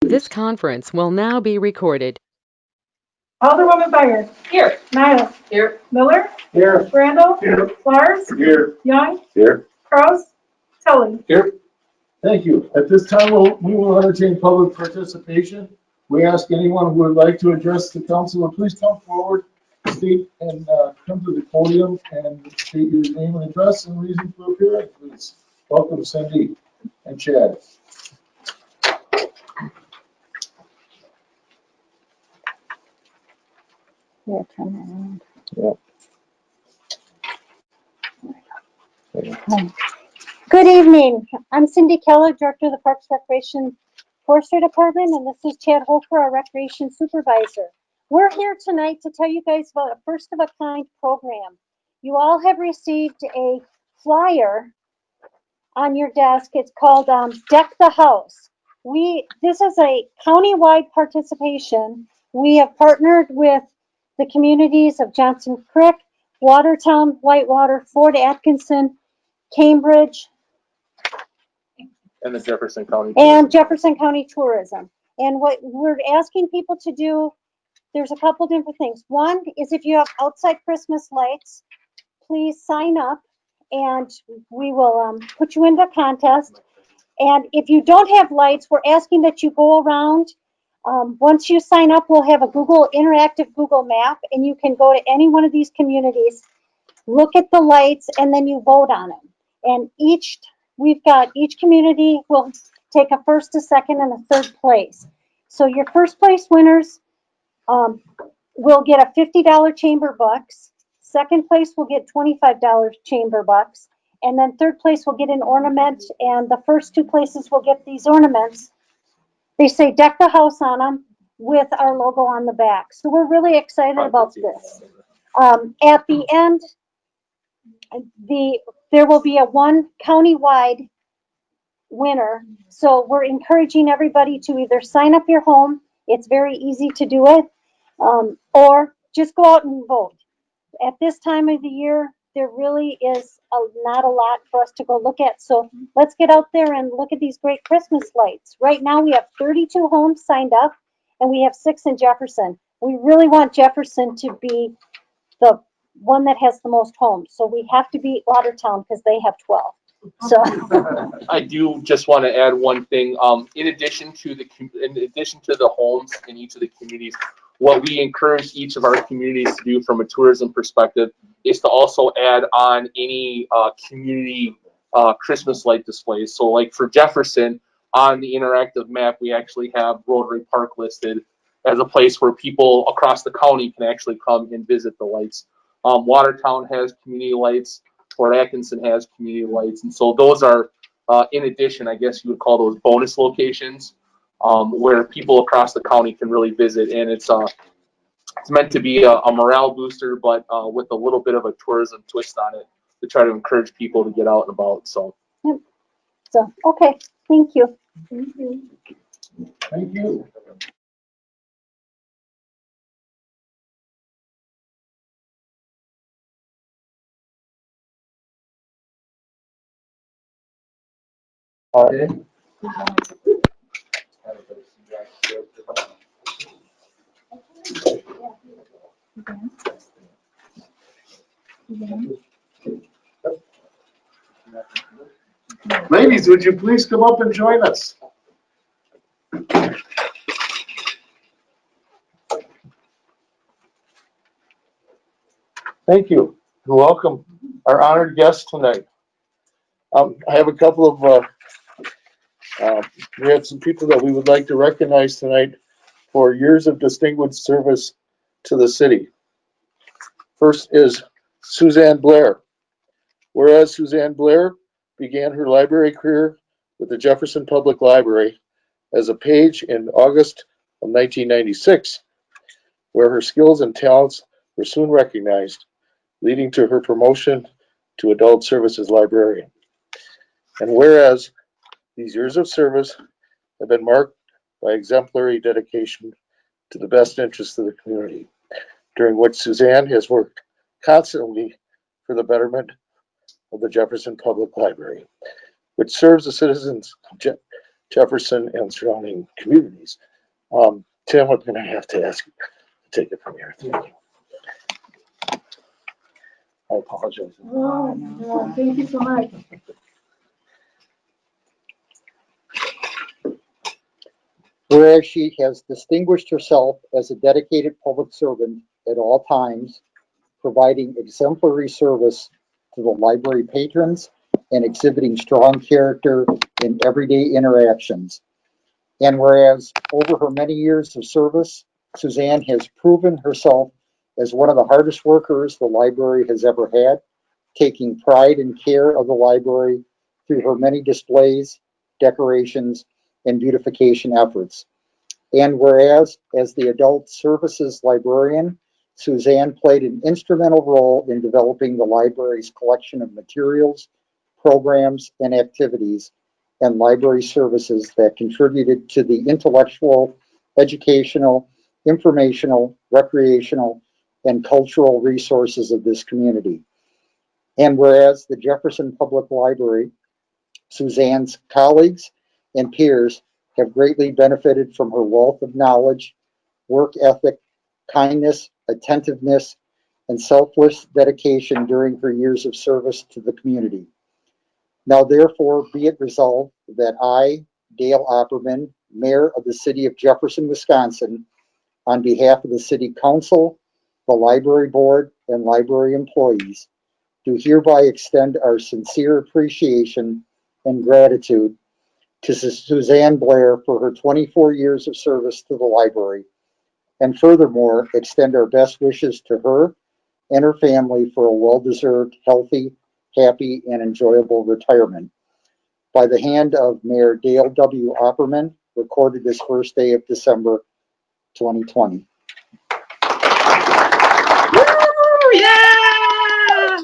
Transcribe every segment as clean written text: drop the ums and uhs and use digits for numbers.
This conference will now be recorded. Alderwoman Byron. Here. Nyla. Here. Miller. Here. Randall. Here. Lars. Here. Young. Here. Kraus. Tully. Here. Thank you. At this time, we will entertain public participation. We ask anyone who would like to address the council to please come forward, state and come to the podium and state your name and address and reason for appearing, please. Welcome, Cindy and Chad. Yeah, turn that around. Yeah. Good evening. I'm Cindy Keller, Director of the Parks Recreation Forestry Department, and this is Chad Hofer, our Recreation Supervisor. We're here tonight to tell you guys about a first-of-a-kind program. You all have received a flyer on your desk. It's called Deck the House. This is a county-wide participation. We have partnered with the communities of Johnson Creek, Watertown, Whitewater, Fort Atkinson, Cambridge, and the Jefferson County Tourism. And what we're asking people to do, there's a couple different things. One is if you have outside Christmas lights, please sign up and we will put you into a contest. And if you don't have lights, we're asking that you go around. Once you sign up, we'll have a interactive Google map, and you can go to any one of these communities, look at the lights, and then you vote on them. And each community will take a first, a second, and a third place. So your first place winners will get a $50 chamber bucks. Second place will get $25 chamber bucks. And then third place will get an ornament, and the first two places will get these ornaments. They say Deck the House on them with our logo on the back. So we're really excited about this. At the end, there will be a one county-wide winner. So we're encouraging everybody to either sign up your home, it's very easy to do it, or just go out and vote. At this time of the year, there really is not a lot for us to go look at. So let's get out there and look at these great Christmas lights. Right now we have 32 homes signed up and we have 6 in Jefferson. We really want Jefferson to be the one that has the most homes. So we have to beat Watertown because they have 12. So I do just want to add one thing. In addition to the homes in each of the communities, what we encourage each of our communities to do from a tourism perspective is to also add on any community Christmas light displays. So like for Jefferson, on the interactive map, we actually have Rotary Park listed as a place where people across the county can actually come and visit the lights. Watertown has community lights. Fort Atkinson has community lights. And so those are, in addition, I guess you would call those bonus locations where people across the county can really visit. And it's meant to be a morale booster, but with a little bit of a tourism twist on it to try to encourage people to get out and about. So, okay, thank you. Thank you. Okay. Ladies, would you please come up and join us? Thank you, and welcome our honored guests tonight. I have a couple of, we have some people that we would like to recognize tonight for years of distinguished service to the city. First is Suzanne Blair. Whereas Suzanne Blair began her library career with the Jefferson Public Library as a page in August of 1996, where her skills and talents were soon recognized, leading to her promotion to Adult Services Librarian. And whereas these years of service have been marked by exemplary dedication to the best interests of the community, during which Suzanne has worked constantly for the betterment of the Jefferson Public Library, which serves the citizens Jefferson and surrounding communities. Tim, I'm going to have to ask you to take it from here. Thank you. I apologize. Oh, no, thank you so much. Whereas she has distinguished herself as a dedicated public servant at all times, providing exemplary service to the library patrons and exhibiting strong character in everyday interactions. And whereas over her many years of service, Suzanne has proven herself as one of the hardest workers the library has ever had, taking pride and care of the library through her many displays, decorations, and beautification efforts. And whereas, as the adult services librarian, Suzanne played an instrumental role in developing the library's collection of materials, programs, and activities, and library services that contributed to the intellectual, educational, informational, recreational, and cultural resources of this community. And whereas the Jefferson Public Library, Suzanne's colleagues and peers have greatly benefited from her wealth of knowledge, work ethic, kindness, attentiveness, and selfless dedication during her years of service to the community. Now, therefore, be it resolved that I, Dale Opperman, Mayor of the City of Jefferson, Wisconsin, on behalf of the City Council, the Library Board, and library employees, do hereby extend our sincere appreciation and gratitude to Suzanne Blair for her 24 years of service to the library, and furthermore, extend our best wishes to her and her family for a well-deserved, healthy, happy, and enjoyable retirement. By the hand of Mayor Dale W. Opperman, recorded this first day of December 2020. Woo, yeah!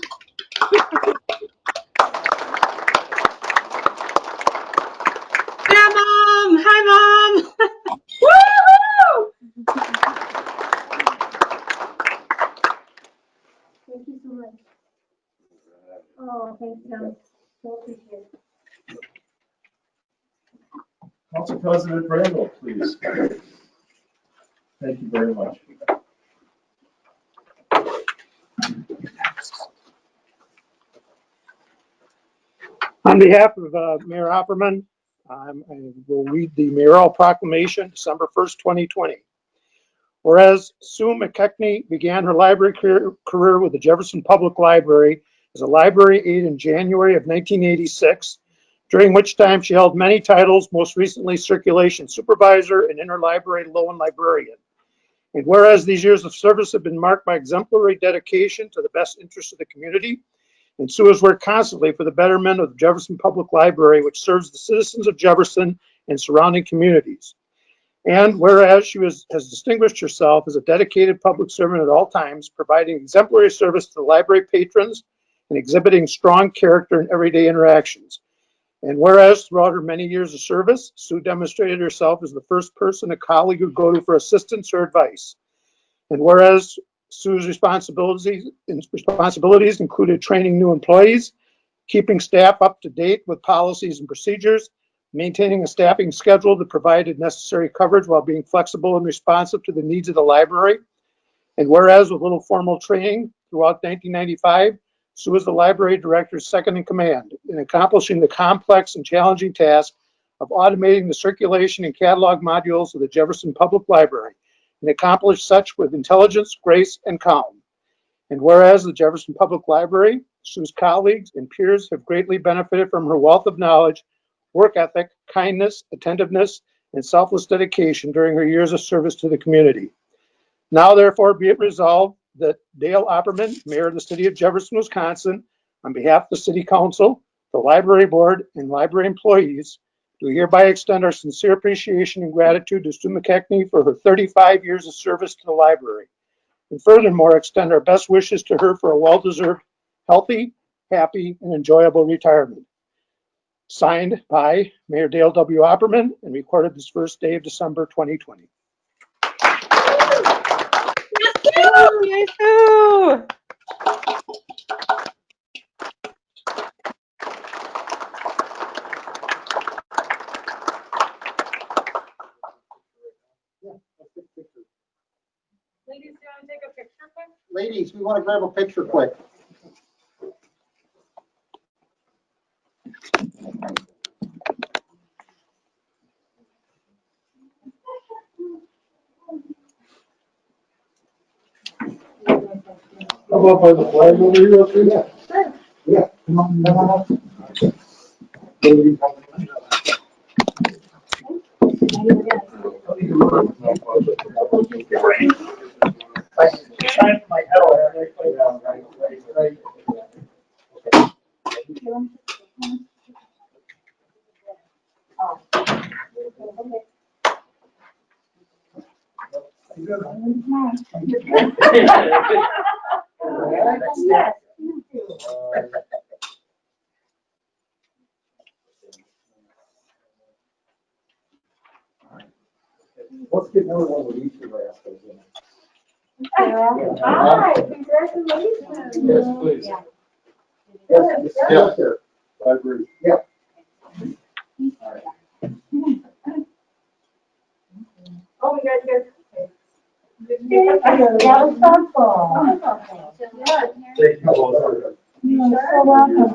Yeah, Mom! Hi, Mom! Woo! Thank you so much. Oh, thanks, Tim. So appreciate it. Council President Randall, please. Thank you very much. On behalf of Mayor Opperman, I will read the mayoral proclamation, December 1st, 2020. Whereas Sue McKechnie began her library career with the Jefferson Public Library as a library aide in January of 1986, during which time she held many titles, most recently circulation supervisor and interlibrary loan librarian. And whereas these years of service have been marked by exemplary dedication to the best interests of the community, and Sue has worked constantly for the betterment of the Jefferson Public Library, which serves the citizens of Jefferson and surrounding communities. And whereas she has distinguished herself as a dedicated public servant at all times, providing exemplary service to the library patrons and exhibiting strong character in everyday interactions. And whereas throughout her many years of service, Sue demonstrated herself as the first person a colleague would go to for assistance or advice. And whereas Sue's responsibilities included training new employees, keeping staff up to date with policies and procedures, maintaining a staffing schedule that provided necessary coverage while being flexible and responsive to the needs of the library. And whereas with little formal training throughout 1995, Sue was the library director's second in command in accomplishing the complex and challenging task of automating the circulation and catalog modules of the Jefferson Public Library, and accomplished such with intelligence, grace, and calm. And whereas the Jefferson Public Library, Sue's colleagues and peers have greatly benefited from her wealth of knowledge, work ethic, kindness, attentiveness, and selfless dedication during her years of service to the community. Now, therefore, be it resolved that Dale Opperman, Mayor of the City of Jefferson, Wisconsin, on behalf of the City Council, the Library Board, and library employees, do hereby extend our sincere appreciation and gratitude to Sue McKechnie for her 35 years of service to the library. And furthermore, extend our best wishes to her for a well-deserved, healthy, happy, and enjoyable retirement. Signed by Mayor Dale W. Opperman and recorded this first day of December 2020. Yay, Sue! ladies, we want to grab a picture quick. How about by the flag over here up there? Yeah. Come on, come on up. Ladies, let's get another one with each of us. Hi, congratulations. Yes, please. Yeah. I agree. Yeah. Oh, we got here. That was thoughtful. Thank you both. You're so welcome.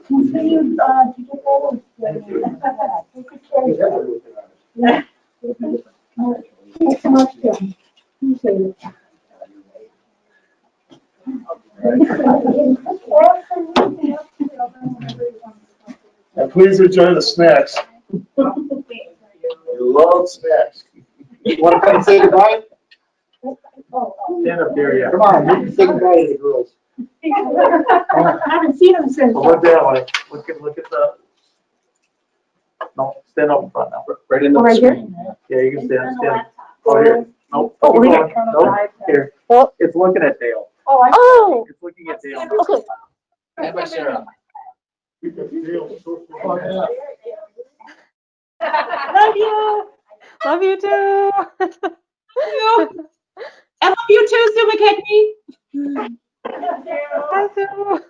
Continue, to get those. Yeah. Thanks so much, Jim. Appreciate it. And please enjoy the snacks. You love snacks. You want to come say goodbye? Stand up there, yeah. Come on, you can say goodbye to the girls. I haven't seen him since. So look that way. Look at the. No, stand up in front now. Right in the. Oh, right here? screen. Yeah, you can stand. Oh, here. Nope. Oh, Keep here. going. Nope. Here. Oh. It's looking at Dale. Oh, It's looking at Dale. okay. And by Sarah. Oh, yeah. Love you. Love you too. you. I love you too, Sue McKechnie. Hi, Sue.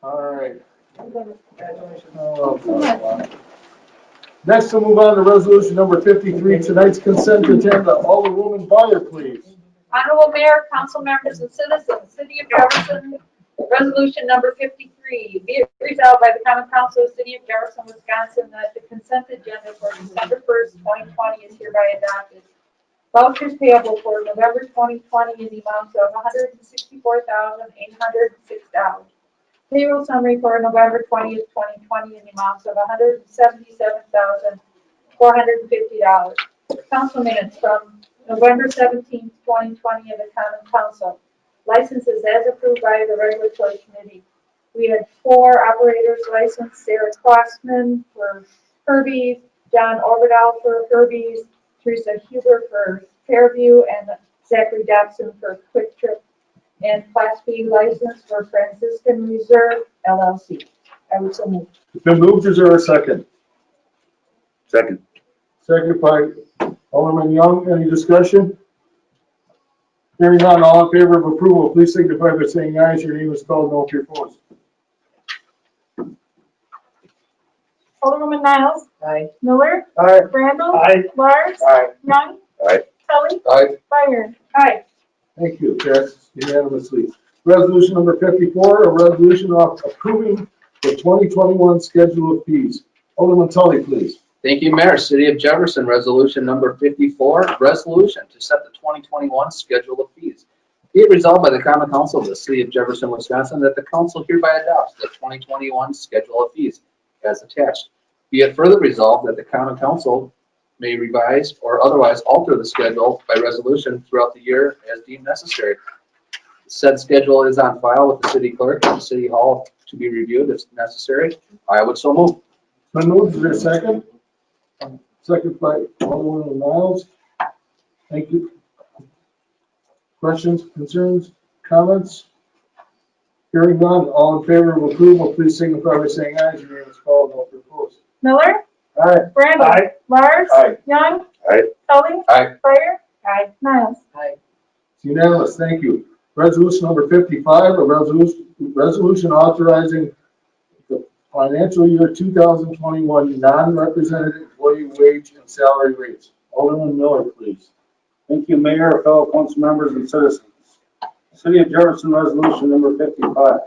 All right. Next, we'll move on to resolution number 53, tonight's consent agenda. Alderwoman Byer, please. Honorable Mayor, council members, and citizens, City of Jefferson, resolution number 53. Be it resolved by the Common Council of the City of Jefferson, Wisconsin, that the consent agenda for December 1st, 2020 is hereby adopted. Vouchers payable for November 2020 in the amount of $164,806. Payroll summary for November 20th, 2020 in the amount of $177,450. Council minutes from November 17th, 2020 of the Common Council. Licenses as approved by the Regulatory Committee. We had 4 operators licensed: Sarah Crossman for Kirby's, John Overdahl for Kirby's, Teresa Huber for Fairview, and Zachary Dobson for Quick Trip, and Class B license for Franciscan Reserve LLC. I would so move. It's been moved. Is there a second? Second. Second by Alderman Young. Any discussion? Hearing none, all in favor of approval, please signify by saying aye as your name is called, no if you're opposed. Alderwoman Niles. Aye. Miller. Aye. Randall. Aye. Lars. Aye. Young. Aye. Kelly. Aye. Fire. Aye. Thank you. Passes unanimously. Resolution number 54, a resolution of approving the 2021 schedule of fees. Alderman Tully, please. Thank you, Mayor. City of Jefferson, resolution number 54, resolution to set the 2021 schedule of fees. Be it resolved by the Common Council of the City of Jefferson, Wisconsin, that the council hereby adopts the 2021 schedule of fees as attached. Be it further resolved that the Common Council may revise or otherwise alter the schedule by resolution throughout the year as deemed necessary. Said schedule is on file with the city clerk and City Hall to be reviewed if necessary. I would so move. Been moved. Is there a second? Second by Alderman Niles. Thank you. Questions, concerns, comments? Hearing none, all in favor of approval, please signify by saying aye as your name is called, no if you're opposed. Miller. Aye. Randall. Aye. Lars. Aye. Young. Aye. Kelly. Aye. Fire. Aye. Niles. It's unanimous, thank you. Resolution number 55, a resolution authorizing the financial year 2021 non-represented employee wage and salary rates. Alderman Miller, please. Thank you, Mayor, fellow council members, and citizens. City of Jefferson Resolution number 55.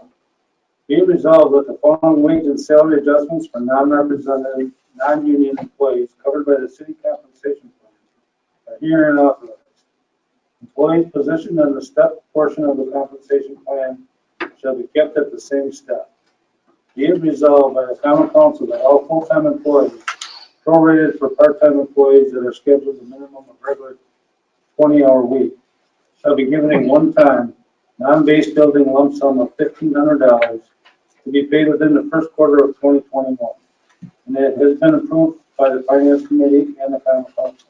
Be it resolved that the following wage and salary adjustments for non-represented, non-union employees covered by the city compensation plan are herein authorized. Employees positioned in the step portion of the compensation plan shall be kept at the same step. Be it resolved by the common council that all full-time employees prorated for part-time employees that are scheduled a minimum of regular 20-hour week shall be given a one-time, non-base building lump sum of $1,500 to be paid within the first quarter of 2021. And it has been approved by the Finance Committee and the Common Council.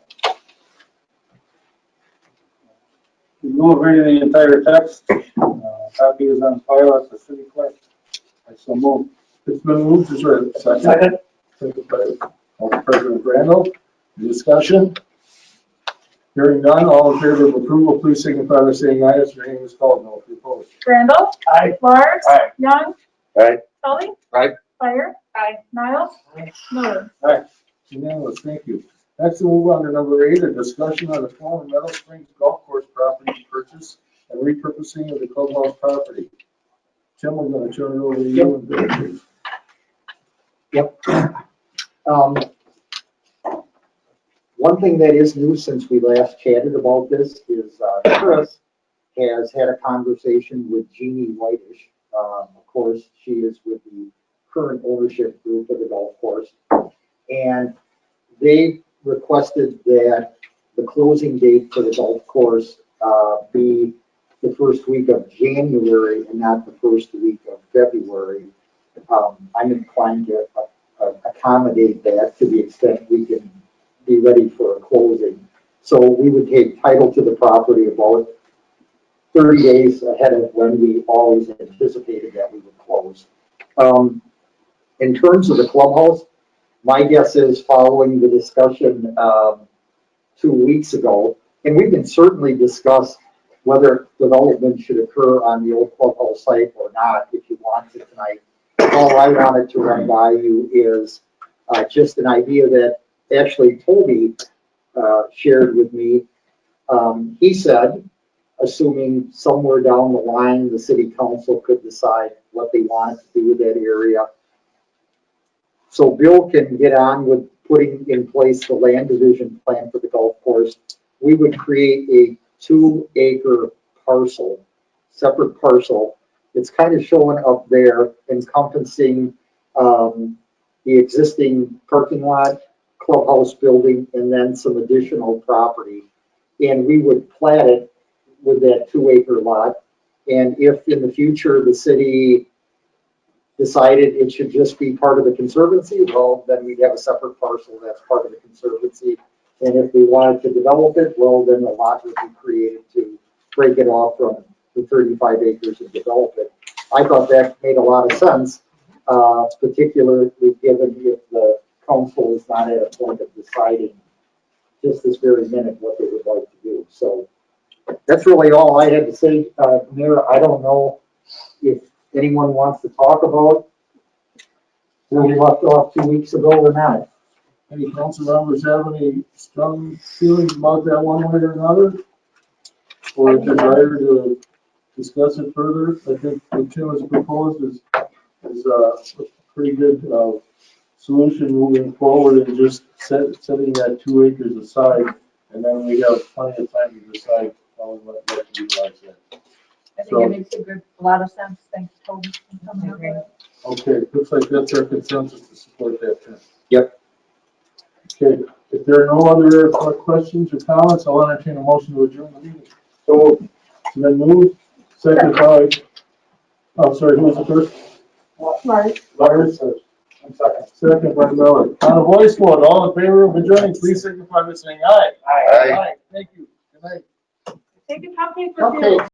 We will read the entire text. Copy is on file at the city clerk. I so move. It's been moved, is there a second? Second by Council President Randall. Any discussion? Hearing none, all in favor of approval, please signify by saying aye as your name is called. No, if you oppose. Randall. Aye. Lars. Aye. Young. Aye. Tully. Aye. Fire. Aye. Miles. Miller. Unanimous, thank you. Next, we'll move on to number 8, a discussion on the Fall Meadow Springs Golf Course property purchase and repurposing of the clubhouse property. Tim, we're going to turn it over to you and Bill, please. Yep. One thing that is new since we last chatted about this is Chris has had a conversation with Jeannie Whitish. Of course, she is with the current ownership group of the golf course. And they requested that the closing date for the golf course be the first week of January and not the first week of February. I'm inclined to accommodate that to the extent we can be ready for a closing. So we would take title to the property about 30 days ahead of when we always anticipated that we would close. In terms of the clubhouse, my guess is following the discussion 2 weeks ago, and we can certainly discuss whether development should occur on the old clubhouse site or not if you want to tonight. All I wanted to run by you is just an idea that actually Toby shared with me. He said, assuming somewhere down the line the city council could decide what they wanted to do with that area. So Bill can get on with putting in place the land division plan for the golf course. We would create a 2-acre parcel, separate parcel. It's kind of showing up there, encompassing the existing parking lot, clubhouse building, and then some additional property. And we would plat it with that 2-acre lot. And if in the future the city decided it should just be part of the conservancy, well, then we'd have a separate parcel that's part of the conservancy. And if we wanted to develop it, well, then the lot would be created to break it off from the 35 acres and develop it. I thought that made a lot of sense, particularly given if the council is not at a point of deciding just this very minute what they would like to do. So that's really all I had to say, Mayor. I don't know if anyone wants to talk about where we left off 2 weeks ago or not. Any council members have any strong feelings about that one way or another? Or a desire to discuss it further? I think what Tim has proposed is a pretty good solution moving forward, and just setting that 2 acres aside, and then we have plenty of time to decide how we want to utilize that. I think it makes a lot of sense. Thanks, Toby. Okay, looks like that's our consensus to support that, Tim. Yep. Okay, if there are no other questions or comments, I'll entertain a motion to adjourn the meeting. So And then move, second by, oh, sorry, who was the first? Lars. Second by Miller. On a voice vote, all in favor of adjourning, please signify by saying aye. Aye. Thank you. Good night. Take a copy for okay.